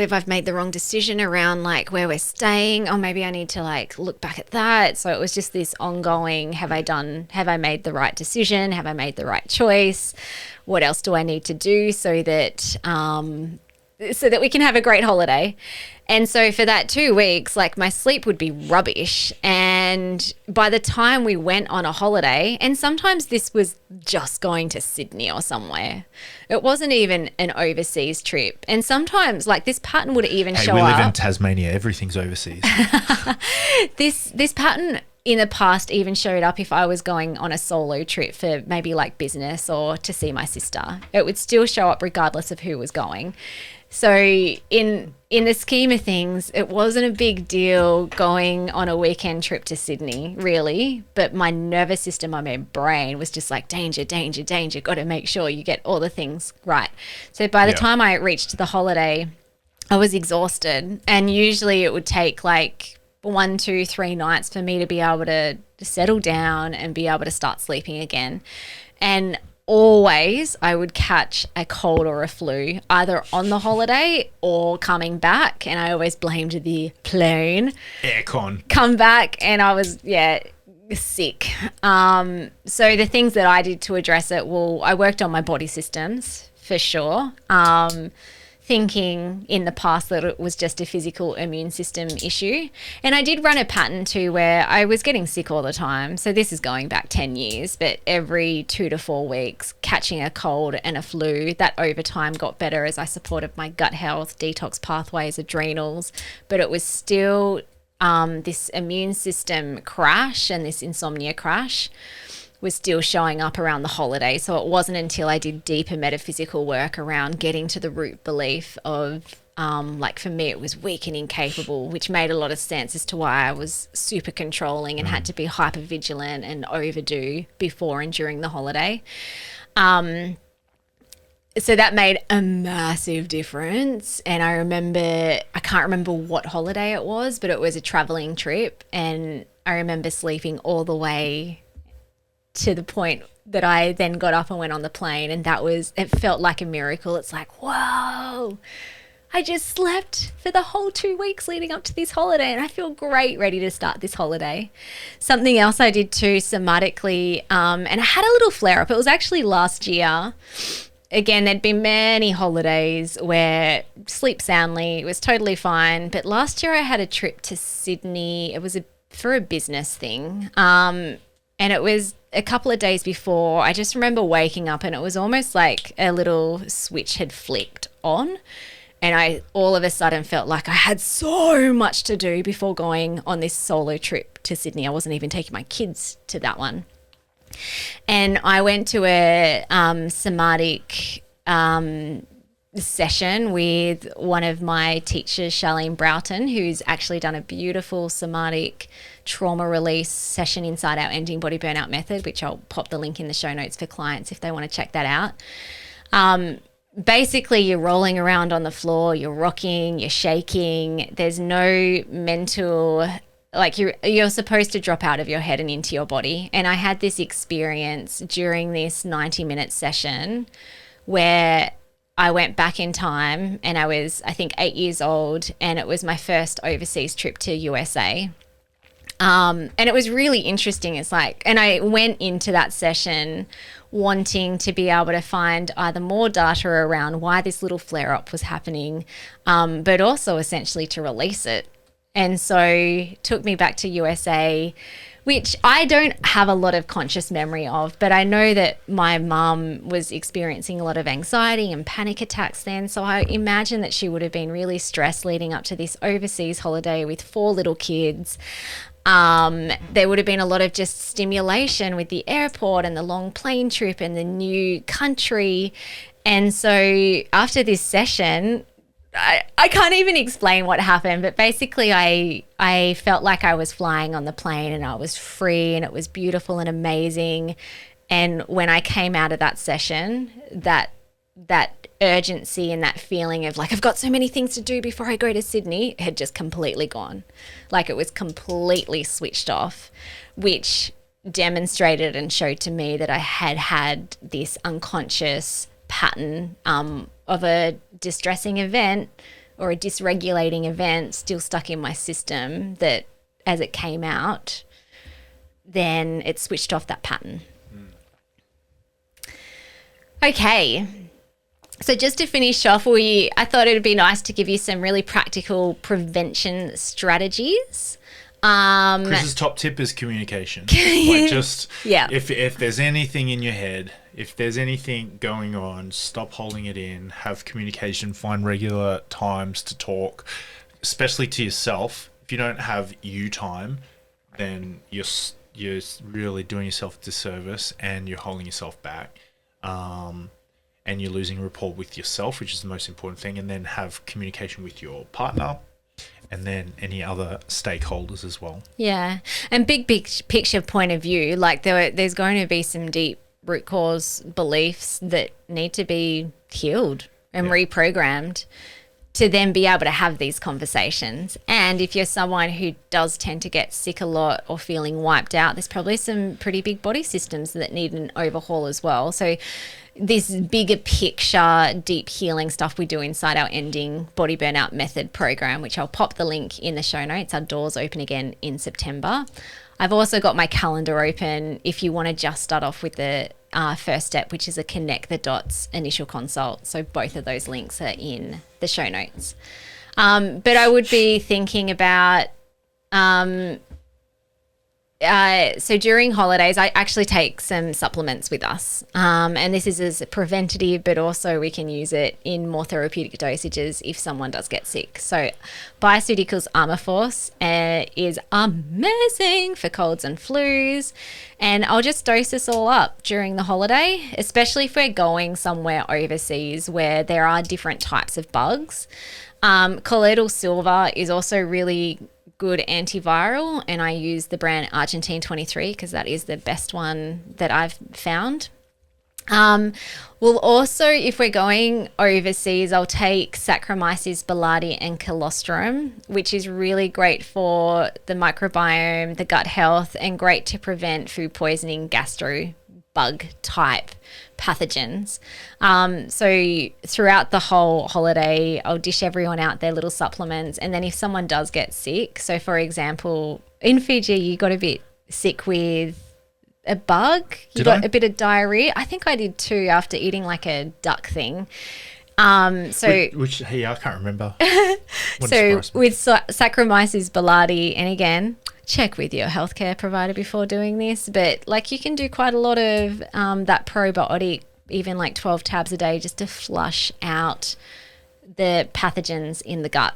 if I've made the wrong decision around, like, where we're staying? Or maybe I need to, like, look back at that. So it was just this ongoing, have I made the right decision? Have I made the right choice? What else do I need to do so that, so that we can have a great holiday. And so for that 2 weeks, like my sleep would be rubbish. And by the time we went on a holiday, and sometimes this was just going to Sydney or somewhere, it wasn't even an overseas trip. And sometimes like this pattern would even show up.
We live in Tasmania. Everything's overseas.
This pattern in the past even showed up if I was going on a solo trip for maybe like business or to see my sister. It would still show up regardless of who was going. So in the scheme of things, it wasn't a big deal going on a weekend trip to Sydney, really. But my nervous system, my brain was just like, danger, danger, danger. Got to make sure you get all the things right. So by the time I reached the holiday, I was exhausted. And usually it would take like 1, 2, 3 nights for me to be able to settle down and be able to start sleeping again. And always I would catch a cold or a flu either on the holiday or coming back, and I always blamed the plane.
Aircon.
Come back and I was sick. So the things that I did to address it, well, I worked on my body systems for sure. Thinking in the past that it was just a physical immune system issue. And I did run a pattern too where I was getting sick all the time. So this is going back 10 years, but every 2 to 4 weeks, catching a cold and a flu. That over time got better as I supported my gut health, detox pathways, adrenals. But it was still this immune system crash and this insomnia crash was still showing up around the holiday. So it wasn't until I did deeper metaphysical work around getting to the root belief of, like for me, it was weak and incapable, which made a lot of sense as to why I was super controlling and had to be hyper vigilant and overdo before and during the holiday. So that made a massive difference. And I can't remember what holiday it was, but it was a traveling trip. And I remember sleeping all the way to the point that I then got up and went on the plane, and it felt like a miracle. It's like, whoa, I just slept for the whole 2 weeks leading up to this holiday and I feel great, ready to start this holiday. Something else I did too somatically, and I had a little flare up. It was actually last year. Again, there'd been many holidays where sleep soundly, it was totally fine. But last year I had a trip to Sydney. It was for a business thing. And it was a couple of days before. I just remember waking up and it was almost like a little switch had flicked on. And I all of a sudden felt like I had so much to do before going on this solo trip to Sydney. I wasn't even taking my kids to that one. And I went to a somatic session with one of my teachers, Charlene Broughton, who's actually done a beautiful somatic trauma release session inside our Ending Body Burnout method, which I'll pop the link in the show notes for clients if they want to check that out. Basically, you're rolling around on the floor, you're rocking, you're shaking. There's no mental, like you're supposed to drop out of your head and into your body. And I had this experience during this 90-minute session where I went back in time and I was, I think, 8 years old, and it was my first overseas trip to USA. And it was really interesting. It's like, and I went into that session wanting to be able to find either more data around why this little flare up was happening, but also essentially to release it. And so took me back to USA, which I don't have a lot of conscious memory of, but I know that my mum was experiencing a lot of anxiety and panic attacks then. So I imagine that she would have been really stressed leading up to this overseas holiday with 4 little kids. There would have been a lot of just stimulation with the airport and the long plane trip and the new country. And so after this session, I can't even explain what happened, but basically I felt like I was flying on the plane and I was free and it was beautiful and amazing. And when I came out of that session, that urgency and that feeling of like, I've got so many things to do before I go to Sydney had just completely gone. Like it was completely switched off, which demonstrated and showed to me that I had this unconscious pattern of a distressing event or a dysregulating event still stuck in my system that as it came out, then it switched off that pattern. Okay. So just to finish off, I thought it would be nice to give you some really practical prevention strategies.
Chris's top tip is communication. Like just
Yeah.
if there's anything in your head, if there's anything going on, stop holding it in. Have communication. Find regular times to talk, especially to yourself. If you don't have you time, then you're really doing yourself a disservice, and you're holding yourself back. And you're losing rapport with yourself, which is the most important thing. And then have communication with your partner, and then any other stakeholders as well.
Yeah. And big picture point of view, like there's going to be some deep root cause beliefs that need to be healed and reprogrammed to then be able to have these conversations. And if you're someone who does tend to get sick a lot or feeling wiped out, there's probably some pretty big body systems that need an overhaul as well. So this bigger picture, deep healing stuff we do inside our Ending Body Burnout Method program, which I'll pop the link in the show notes. Our doors open again in September. I've also got my calendar open if you want to just start off with the first step, which is a Connect the Dots initial consult. So both of those links are in the show notes. But I would be thinking about so during holidays, I actually take some supplements with us. And this is as preventative, but also we can use it in more therapeutic dosages if someone does get sick. So Bioceuticals Armour Force is amazing for colds and flus. And I'll just dose this all up during the holiday, especially if we're going somewhere overseas where there are different types of bugs. Colloidal silver is also really good antiviral, and I use the brand Argentine 23 because that is the best one that I've found. We'll also, if we're going overseas, I'll take Saccharomyces boulardii and colostrum, which is really great for the microbiome, the gut health, and great to prevent food poisoning, gastro bug type pathogens. So throughout the whole holiday, I'll dish everyone out their little supplements. And then if someone does get sick, so for example, in Fiji, you got a bit sick with a bug. You got a bit of diarrhea. I think I did too after eating like a duck thing.
Which I can't remember.
So with Saccharomyces boulardii, and again, check with your healthcare provider before doing this, but like you can do quite a lot of that probiotic, even like 12 tabs a day, just to flush out the pathogens in the gut.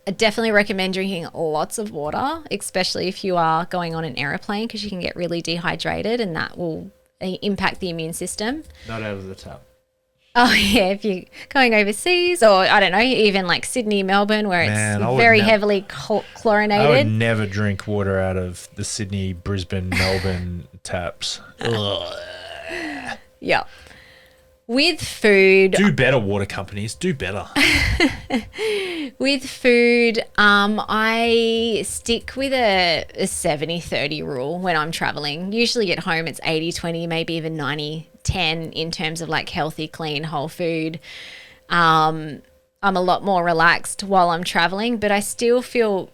I definitely recommend drinking lots of water, especially if you are going on an aeroplane, because you can get really dehydrated and that will impact the immune system.
Not out of the tap.
Oh, yeah, if you're going overseas, or I don't know, even like Sydney, Melbourne, where it's very heavily chlorinated.
I would never drink water out of the Sydney, Brisbane, Melbourne taps.
Yeah. With food...
Do better, water companies. Do better.
With food, I stick with a 70-30 rule when I'm traveling. Usually at home it's 80-20, maybe even 90-10 in terms of like healthy, clean, whole food. I'm a lot more relaxed while I'm traveling, but I still feel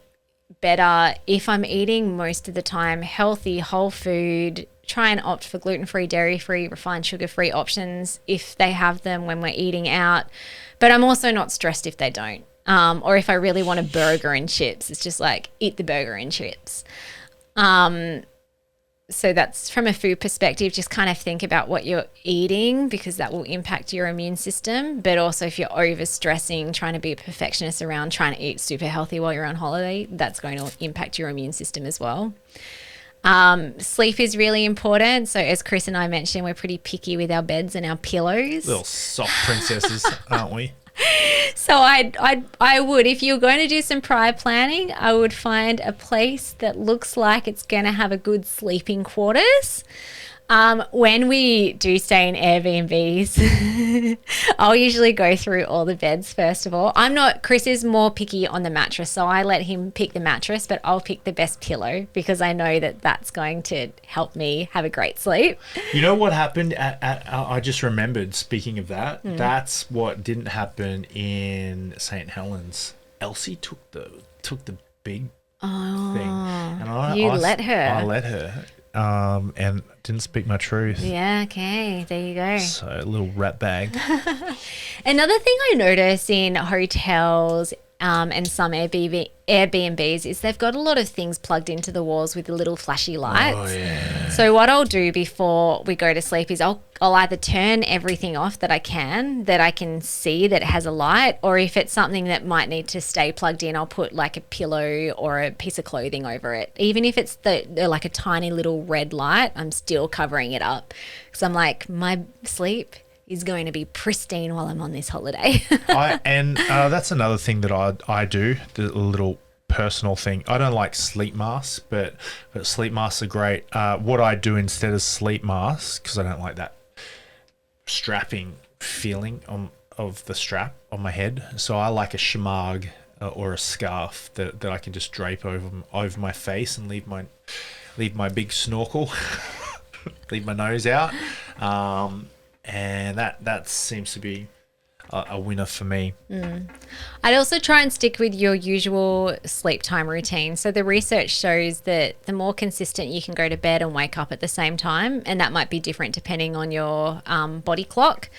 better if I'm eating most of the time healthy, whole food. Try and opt for gluten-free, dairy-free, refined sugar-free options if they have them when we're eating out. But I'm also not stressed if they don't. Or if I really want a burger and chips, it's just like, eat the burger and chips. So that's from a food perspective, just kind of think about what you're eating because that will impact your immune system. But also if you're overstressing, trying to be a perfectionist around trying to eat super healthy while you're on holiday, that's going to impact your immune system as well. Sleep is really important. So as Chris and I mentioned, we're pretty picky with our beds and our pillows.
Little soft princesses, aren't we?
So I would, if you're going to do some prior planning, I would find a place that looks like it's going to have a good sleeping quarters. When we do stay in Airbnbs, I'll usually go through all the beds first of all. Chris is more picky on the mattress, so I let him pick the mattress, but I'll pick the best pillow because I know that that's going to help me have a great sleep.
You know what happened I just remembered, speaking of that, that's what didn't happen in St. Helens. Elsie took the big thing. And
let her.
I let her. and didn't speak my truth.
Yeah, okay. There you go.
So a little rat bag.
Another thing I notice in hotels and some Airbnbs is they've got a lot of things plugged into the walls with the little flashy lights.
Oh, yeah.
So what I'll do before we go to sleep is I'll either turn everything off that I can see that it has a light, or if it's something that might need to stay plugged in, I'll put like a pillow or a piece of clothing over it. Even if it's like a tiny little red light, I'm still covering it up because I'm like, my sleep is going to be pristine while I'm on this holiday.
That's another thing that I do, the little personal thing. I don't like sleep masks, but sleep masks are great. What I do instead of sleep masks, because I don't like that strapping feeling of the strap on my head, so I like a shemagh or a scarf that I can just drape over my face and leave my big snorkel, leave my nose out. And that seems to be a winner for me.
I'd also try and stick with your usual sleep time routine. So the research shows that the more consistent you can go to bed and wake up at the same time, and that might be different depending on your body clock,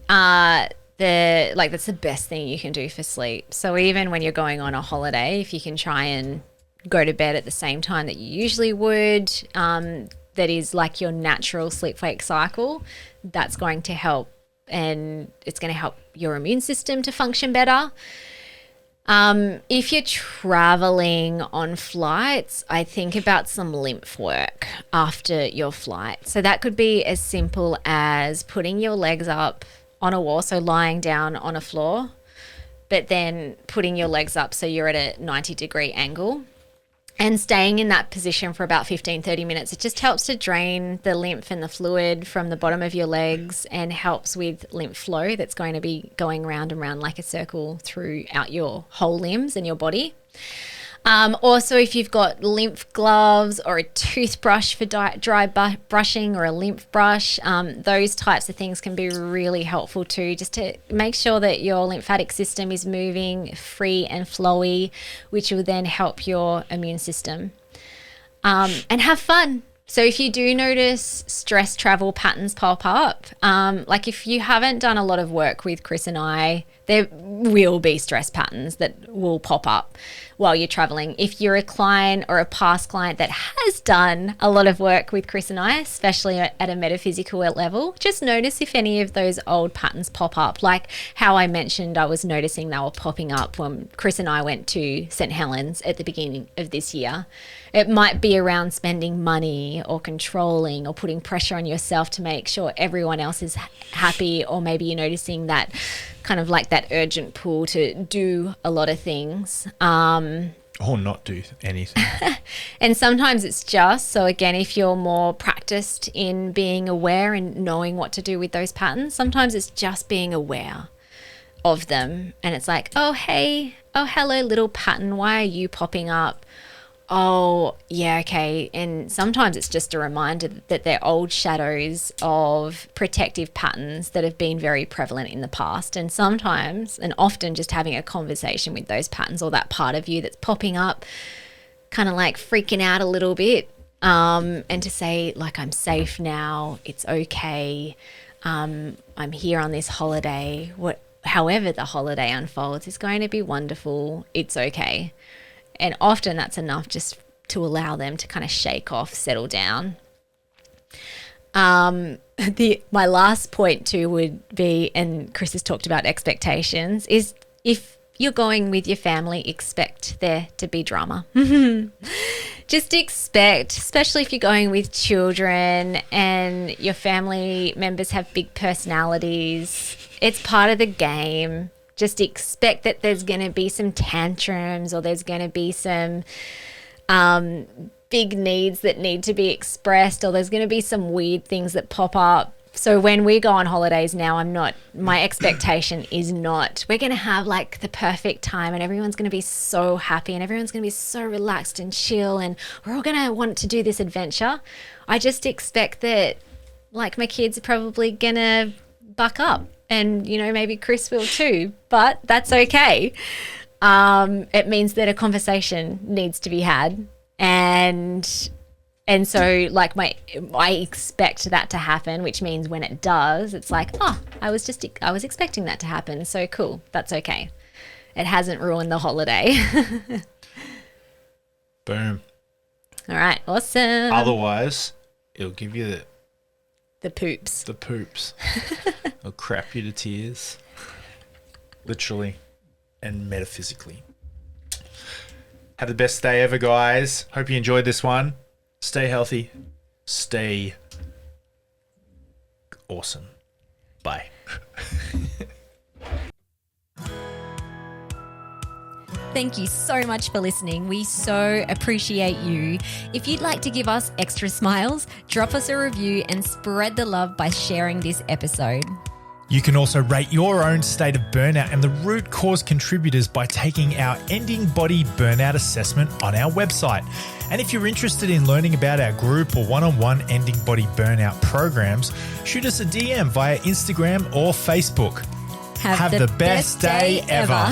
that's the best thing you can do for sleep. So even when you're going on a holiday, if you can try and go to bed at the same time that you usually would, that is like your natural sleep-wake cycle, that's going to help, and it's going to help your immune system to function better. If you're traveling on flights, I think about some lymph work after your flight. So that could be as simple as putting your legs up on a wall, so lying down on a floor, but then putting your legs up so you're at a 90-degree angle and staying in that position for about 15-30 minutes. It just helps to drain the lymph and the fluid from the bottom of your legs and helps with lymph flow that's going to be going round and round like a circle throughout your whole limbs and your body. Also, if you've got lymph gloves or a toothbrush for dry brushing or a lymph brush, those types of things can be really helpful too, just to make sure that your lymphatic system is moving free and flowy, which will then help your immune system. And have fun. So if you do notice stress travel patterns pop up, like if you haven't done a lot of work with Chris and I, there will be stress patterns that will pop up while you're traveling. If you're a client or a past client that has done a lot of work with Chris and I, especially at a metaphysical level, just notice if any of those old patterns pop up. Like how I mentioned, I was noticing they were popping up when Chris and I went to St. Helens at the beginning of this year. It might be around spending money or controlling or putting pressure on yourself to make sure everyone else is happy, or maybe you're noticing that kind of like that urgent pull to do a lot of things.
Or not do anything.
And sometimes it's just, so again, if you're more practiced in being aware and knowing what to do with those patterns, sometimes it's just being aware of them. And it's like, oh, hey, oh, hello, little pattern. Why are you popping up? Oh, yeah, okay. And sometimes it's just a reminder that they're old shadows of protective patterns that have been very prevalent in the past. And sometimes, and often, just having a conversation with those patterns or that part of you that's popping up, kind of like freaking out a little bit, and to say, like, I'm safe now, it's okay, I'm here on this holiday, however the holiday unfolds is going to be wonderful, it's okay. And often that's enough just to allow them to kind of shake off, settle down. My last point too would be, and Chris has talked about expectations, is if you're going with your family, expect there to be drama. Just expect, especially if you're going with children and your family members have big personalities, it's part of the game. Just expect that there's going to be some tantrums, or there's going to be some big needs that need to be expressed, or there's going to be some weird things that pop up. So when we go on holidays now, my expectation is not, we're going to have like the perfect time and everyone's going to be so happy and everyone's going to be so relaxed and chill and we're all going to want to do this adventure. I just expect that like my kids are probably going to buck up. And, maybe Chris will too, but that's okay. It means that a conversation needs to be had. And And so like I expect that to happen, which means when it does, it's like, oh, I was expecting that to happen. So cool. That's okay. It hasn't ruined the holiday.
Boom.
All right. Awesome.
Otherwise, it'll give you
the poops.
the poops. It'll crap you to tears. Literally and metaphysically. Have the best day ever, guys. Hope you enjoyed this one. Stay healthy. Stay awesome. Bye.
Thank you so much for listening. We so appreciate you. If you'd like to give us extra smiles, drop us a review and spread the love by sharing this episode.
You can also rate your own state of burnout and the root cause contributors by taking our Ending Body Burnout Assessment on our website. And if you're interested in learning about our group or one-on-one Ending Body Burnout programs, shoot us a DM via Instagram or Facebook.
Have the best day ever.